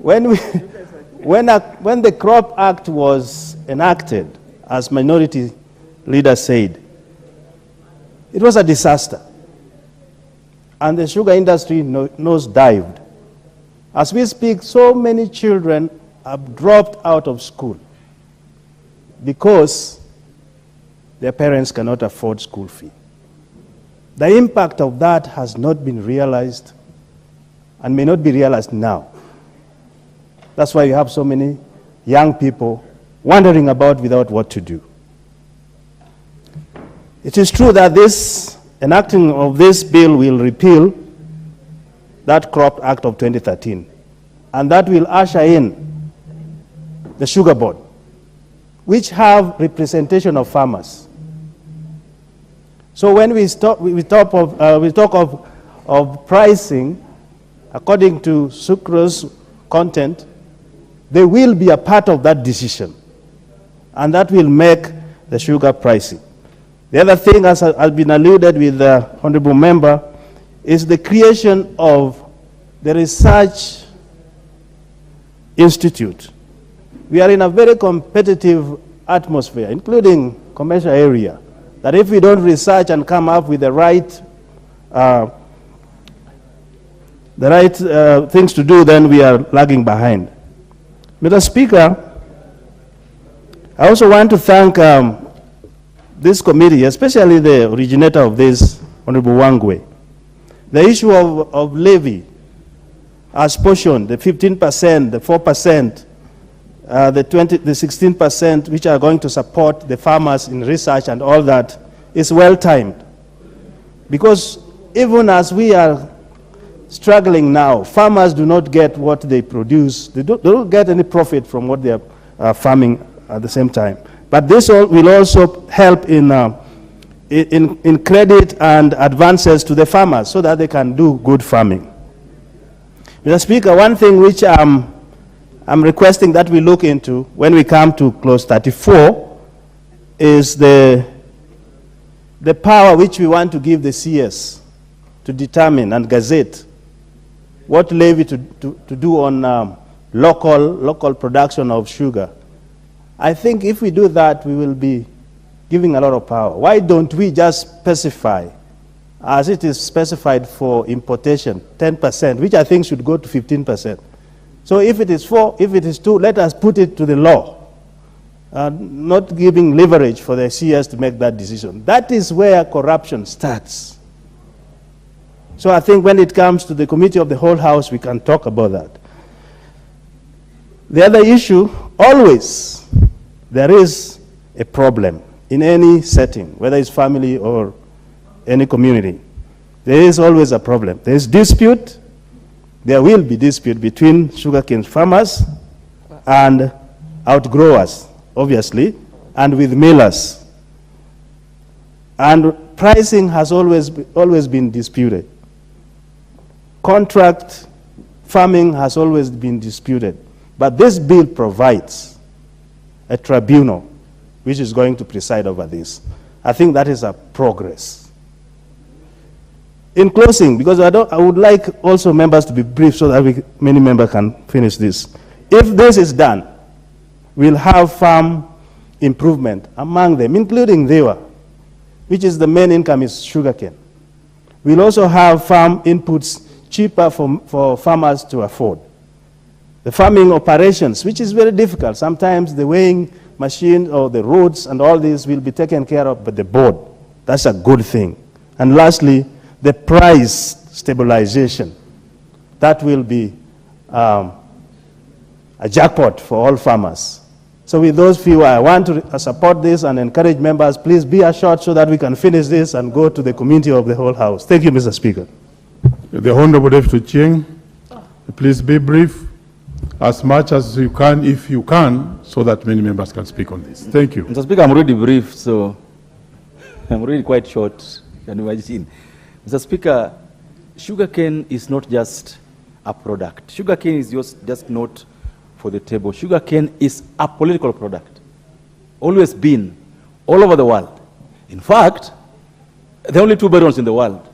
when the Crop Act was enacted, as minority leaders said, it was a disaster. And the sugar industry nosedived. As we speak, so many children have dropped out of school because their parents cannot afford school fee. The impact of that has not been realized and may not be realized now. That's why you have so many young people wandering about without what to do. It is true that this enacting of this bill will repeal that Crop Act of 2013, and that will usher in the Sugar Board, which have representation of farmers. So when we talk of pricing according to sucrose content, they will be a part of that decision, and that will make the sugar pricey. The other thing, as has been alluded with the honorable member, is the creation of the research institute. We are in a very competitive atmosphere, including commercial area, that if we don't research and come up with the right things to do, then we are lagging behind. Mr. Speaker, I also want to thank this committee, especially the originator of this, Honorable Wangwe. The issue of levy as portioned, the 15%, the 4%, the 16%, which are going to support the farmers in research and all that, is well timed. Because even as we are struggling now, farmers do not get what they produce. They don't get any profit from what they are farming at the same time. But this will also help in credit and advances to the farmers so that they can do good farming. Mr. Speaker, one thing which I'm requesting that we look into when we come to clause 34 is the power which we want to give the CS to determine and gazette what levy to do on local production of sugar. I think if we do that, we will be giving a lot of power. Why don't we just specify, as it is specified for importation, 10%, which I think should go to 15%. So if it is 4, if it is 2, let us put it to the law, not giving leverage for the CS to make that decision. That is where corruption starts. So I think when it comes to the committee of the whole house, we can talk about that. The other issue, always, there is a problem in any setting, whether it's family or any community. There is always a problem. There is dispute. There will be dispute between sugarcane farmers and outgrowers, obviously, and with millers. And pricing has always been disputed. Contract farming has always been disputed. But this bill provides a tribunal which is going to preside over this. I think that is a progress. In closing, because I would like also members to be brief so that many members can finish this. If this is done, we'll have farm improvement among them, including Dewa, which is the main income is sugarcane. We'll also have farm inputs cheaper for farmers to afford. The farming operations, which is very difficult. Sometimes the weighing machine or the roads and all this will be taken care of by the board. That's a good thing. And lastly, the price stabilization. That will be a jackpot for all farmers. So with those few, I want to support this and encourage members, please be assured so that we can finish this and go to the committee of the whole house. Thank you, Mr. Speaker. The Honorable Deputy Chieng, please be brief. As much as you can, if you can, so that many members can speak on this. Thank you. Mr. Speaker, I'm already brief, so I'm really quite short, can you imagine? Mr. Speaker, sugarcane is not just a product. Sugarcane is just not for the table. Sugarcane is a political product, always been, all over the world. In fact, there are only 2 barons in the world.